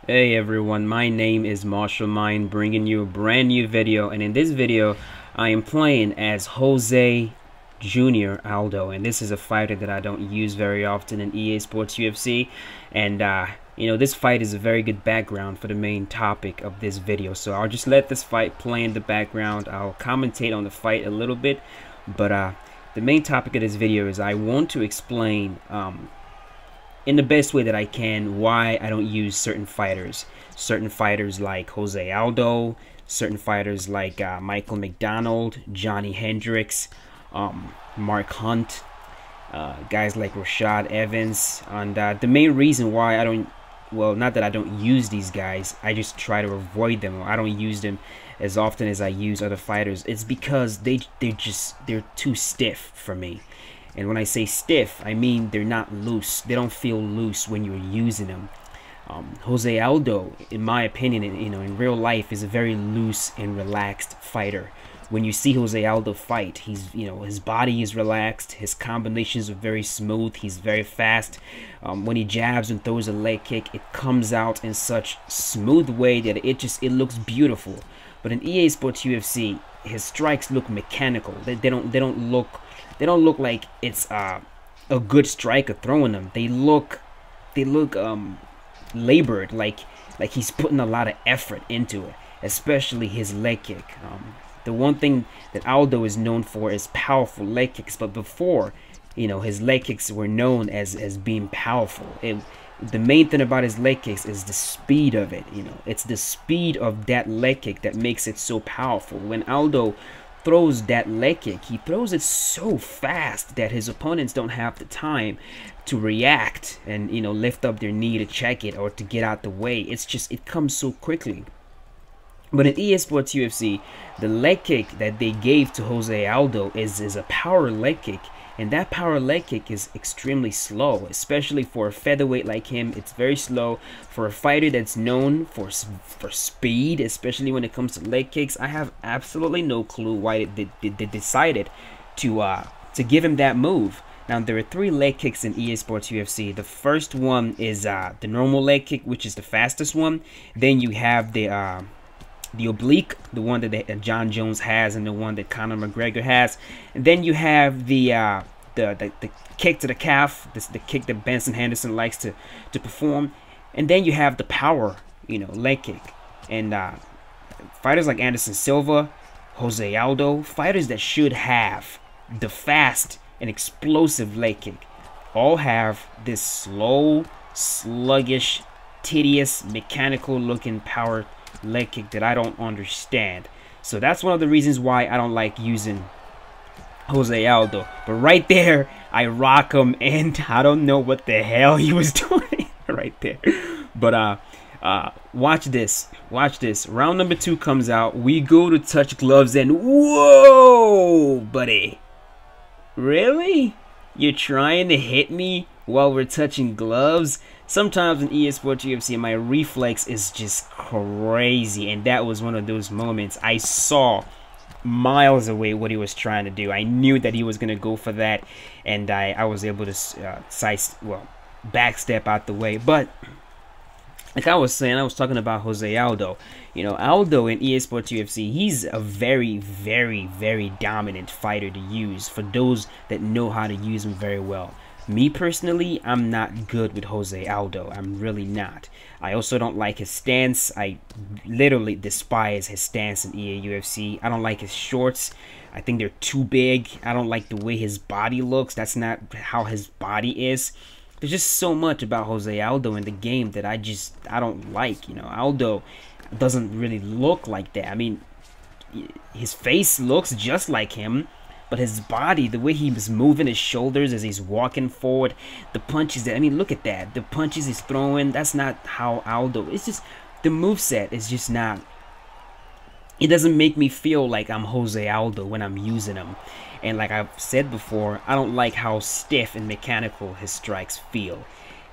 Hey everyone, my name is Marshall Mine, bringing you a brand new video, and in this video I am playing as Jose Jr. Aldo, and this is a fighter that I don't use very often in EA Sports UFC, and this fight is a very good background for the main topic of this video, so I'll just let this fight play in the background. I'll commentate on the fight a little bit, but the main topic of this video is I want to explain in the best way that I can why I don't use certain fighters like Jose Aldo, certain fighters like Michael McDonald, Johnny Hendricks, Mark Hunt, guys like Rashad Evans. And the main reason why I don't, well, not that I don't use these guys, I just try to avoid them, or I don't use them as often as I use other fighters. It's because they're too stiff for me. And when I say stiff, I mean they're not loose. They don't feel loose when you're using them. Jose Aldo, in my opinion, in real life, is a very loose and relaxed fighter. When you see Jose Aldo fight, his body is relaxed. His combinations are very smooth. He's very fast. When he jabs and throws a leg kick, it comes out in such smooth way that it looks beautiful. But in EA Sports UFC, his strikes look mechanical. They don't look like it's a good striker throwing them. They look labored, like he's putting a lot of effort into it, especially his leg kick. The one thing that Aldo is known for is powerful leg kicks, but before, his leg kicks were known as being powerful. The main thing about his leg kicks is the speed of it. It's the speed of that leg kick that makes it so powerful. When Aldo throws that leg kick, he throws it so fast that his opponents don't have the time to react and lift up their knee to check it or to get out the way. It comes so quickly. But in EA Sports UFC, the leg kick that they gave to Jose Aldo is a power leg kick, and that power leg kick is extremely slow, especially for a featherweight like him. It's very slow for a fighter that's known for speed, especially when it comes to leg kicks. I have absolutely no clue why they decided to give him that move. Now, there are 3 leg kicks in EA Sports UFC. The first one is the normal leg kick, which is the fastest one. Then you have the oblique, the one that John Jones has, and the one that Conor McGregor has. And then you have the kick to the calf, the kick that Benson Henderson likes to perform. And then you have the power, leg kick. And fighters like Anderson Silva, Jose Aldo, fighters that should have the fast and explosive leg kick, all have this slow, sluggish, tedious, mechanical looking power leg kick that I don't understand. So that's one of the reasons why I don't like using Jose Aldo. But right there, I rock him, and I don't know what the hell he was doing right there. But watch this. Round number 2 comes out. We go to touch gloves, and whoa, buddy. Really? You're trying to hit me while we're touching gloves? Sometimes in EA Sports UFC, my reflex is just crazy, and that was one of those moments. I saw miles away what he was trying to do. I knew that he was going to go for that, and I was able to backstep out the way. But like I was saying, I was talking about Jose Aldo. Aldo in EA Sports UFC, he's a very, very, very dominant fighter to use for those that know how to use him very well. Me personally, I'm not good with Jose Aldo. I'm really not. I also don't like his stance. I literally despise his stance in EA UFC. I don't like his shorts. I think they're too big. I don't like the way his body looks. That's not how his body is. There's just so much about Jose Aldo in the game that I don't like. Aldo doesn't really look like that. I mean, his face looks just like him, but his body, the way he was moving his shoulders as he's walking forward, the punches look at that. The punches he's throwing, that's not how Aldo. It's just, the moveset is just not, it doesn't make me feel like I'm Jose Aldo when I'm using him. And like I've said before, I don't like how stiff and mechanical his strikes feel.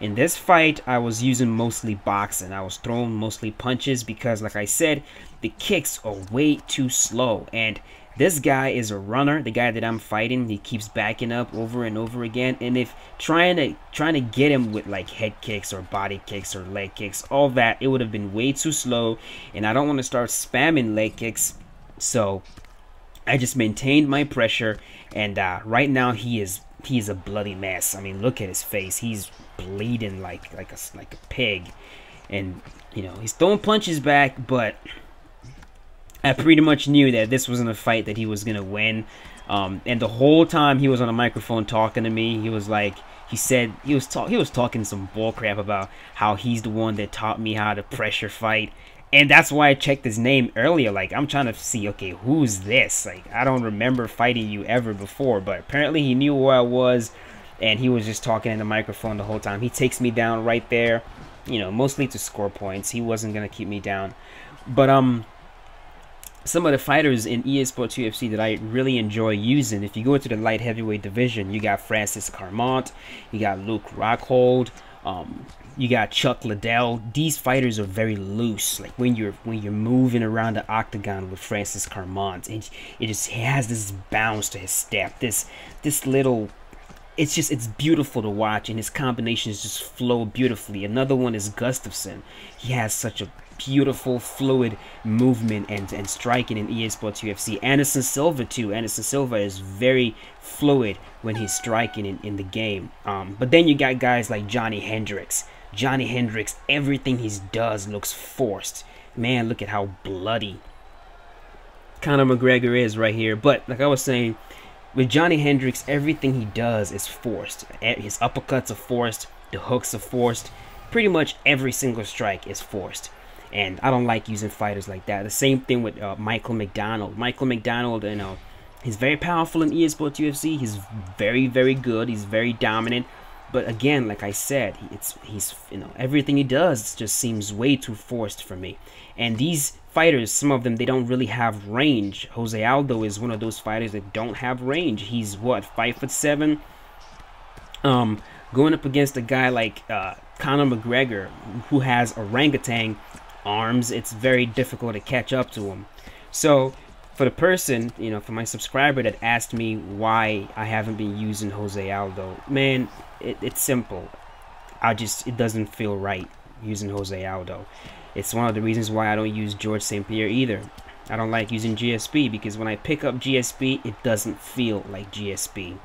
In this fight, I was using mostly boxing. I was throwing mostly punches because, like I said, the kicks are way too slow. And This guy is a runner. The guy that I'm fighting, he keeps backing up over and over again. And if trying to get him with like head kicks or body kicks or leg kicks, all that, it would have been way too slow. And I don't want to start spamming leg kicks. So I just maintained my pressure. And right now he is a bloody mess. I mean, look at his face. He's bleeding like a pig. And you know, he's throwing punches back, but I pretty much knew that this wasn't a fight that he was gonna win. And the whole time he was on a microphone talking to me, he was like, he said he was talking some bullcrap about how he's the one that taught me how to pressure fight. And that's why I checked his name earlier. Like, I'm trying to see, okay, who's this? Like, I don't remember fighting you ever before, but apparently he knew where I was, and he was just talking in the microphone the whole time. He takes me down right there, you know, mostly to score points. He wasn't gonna keep me down, but some of the fighters in EA Sports UFC that I really enjoy using, if you go into the light heavyweight division, you got Francis Carmont, you got Luke Rockhold, you got Chuck Liddell. These fighters are very loose. Like when you're moving around the octagon with Francis Carmont, it just has this bounce to his step. This little, it's beautiful to watch, and his combinations just flow beautifully. Another one is Gustafsson. He has such a beautiful fluid movement and striking in EA Sports UFC. Anderson Silva too. Anderson Silva is very fluid when he's striking in the game. But then you got guys like Johnny Hendricks. Johnny Hendricks, everything he does looks forced. Man, look at how bloody Conor McGregor is right here. But like I was saying, with Johnny Hendricks, everything he does is forced. His uppercuts are forced, the hooks are forced. Pretty much every single strike is forced. And I don't like using fighters like that. The same thing with Michael McDonald. Michael McDonald, you know, he's very powerful in EA Sports UFC. He's very, very good. He's very dominant. But again, like I said, he's you know, everything he does just seems way too forced for me. And these fighters, some of them, they don't really have range. Jose Aldo is one of those fighters that don't have range. He's what, 5'7"? Going up against a guy like Conor McGregor, who has orangutan arms, it's very difficult to catch up to him. So for the person, you know, for my subscriber that asked me why I haven't been using Jose Aldo, man, it's simple. It doesn't feel right using Jose Aldo. It's one of the reasons why I don't use George St. Pierre either. I don't like using GSP because when I pick up GSP, it doesn't feel like GSP.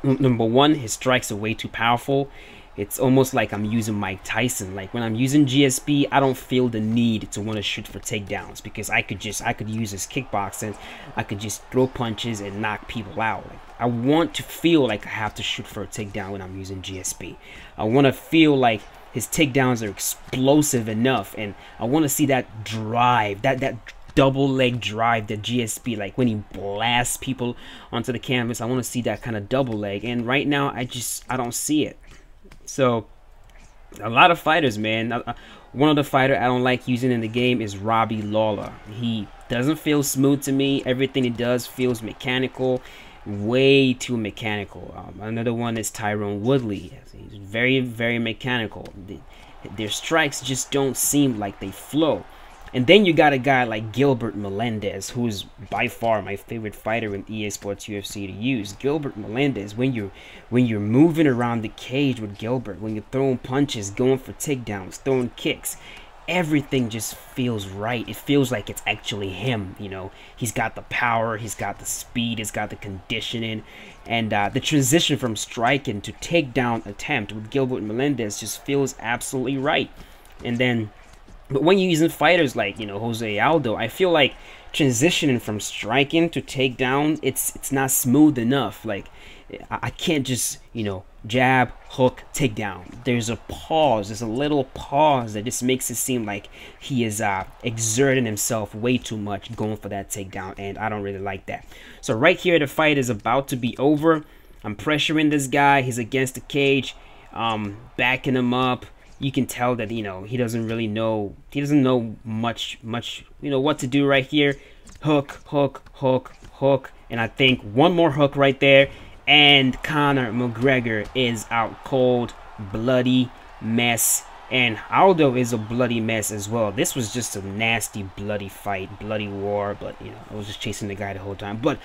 Number one, his strikes are way too powerful. It's almost like I'm using Mike Tyson. Like when I'm using GSP, I don't feel the need to want to shoot for takedowns because I could use his kickboxing. I could just throw punches and knock people out. Like, I want to feel like I have to shoot for a takedown when I'm using GSP. I want to feel like his takedowns are explosive enough, and I want to see that drive, that double leg drive that GSP, like when he blasts people onto the canvas. I want to see that kind of double leg, and right now I don't see it. So a lot of fighters, man. One of the fighters I don't like using in the game is Robbie Lawler. He doesn't feel smooth to me. Everything he does feels mechanical, way too mechanical. Another one is Tyrone Woodley. He's very, very mechanical. Their strikes just don't seem like they flow. And then you got a guy like Gilbert Melendez, who's by far my favorite fighter in EA Sports UFC to use. Gilbert Melendez, when you're moving around the cage with Gilbert, when you're throwing punches, going for takedowns, throwing kicks, everything just feels right. It feels like it's actually him, you know. He's got the power, he's got the speed, he's got the conditioning, and the transition from striking to takedown attempt with Gilbert Melendez just feels absolutely right. And then, but when you're using fighters like, you know, Jose Aldo, I feel like transitioning from striking to takedown, it's not smooth enough. Like, I can't just, you know, jab, hook, takedown. There's a pause. There's a little pause that just makes it seem like he is exerting himself way too much going for that takedown, and I don't really like that. So right here, the fight is about to be over. I'm pressuring this guy. He's against the cage, backing him up. You can tell that, you know, he doesn't really know. He doesn't know much, you know, what to do right here. Hook, hook, hook, hook, and I think one more hook right there. And Conor McGregor is out cold, bloody mess. And Aldo is a bloody mess as well. This was just a nasty, bloody fight, bloody war. But, you know, I was just chasing the guy the whole time. But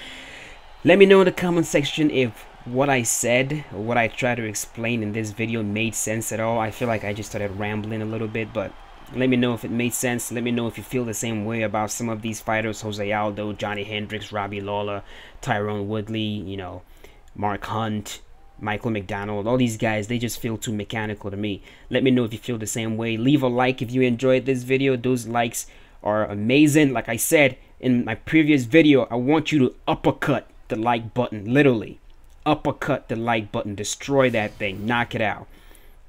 let me know in the comment section if what I said or what I tried to explain in this video made sense at all. I feel like I just started rambling a little bit, but let me know if it made sense. Let me know if you feel the same way about some of these fighters: Jose Aldo, Johnny Hendricks, Robbie Lawler, Tyrone Woodley, you know, Mark Hunt, Michael McDonald. All these guys, they just feel too mechanical to me. Let me know if you feel the same way. Leave a like if you enjoyed this video. Those likes are amazing. Like I said in my previous video, I want you to uppercut the like button, literally. Uppercut the like button. Destroy that thing. Knock it out.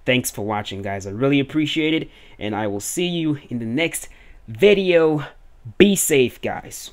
Thanks for watching, guys. I really appreciate it, and I will see you in the next video. Be safe, guys.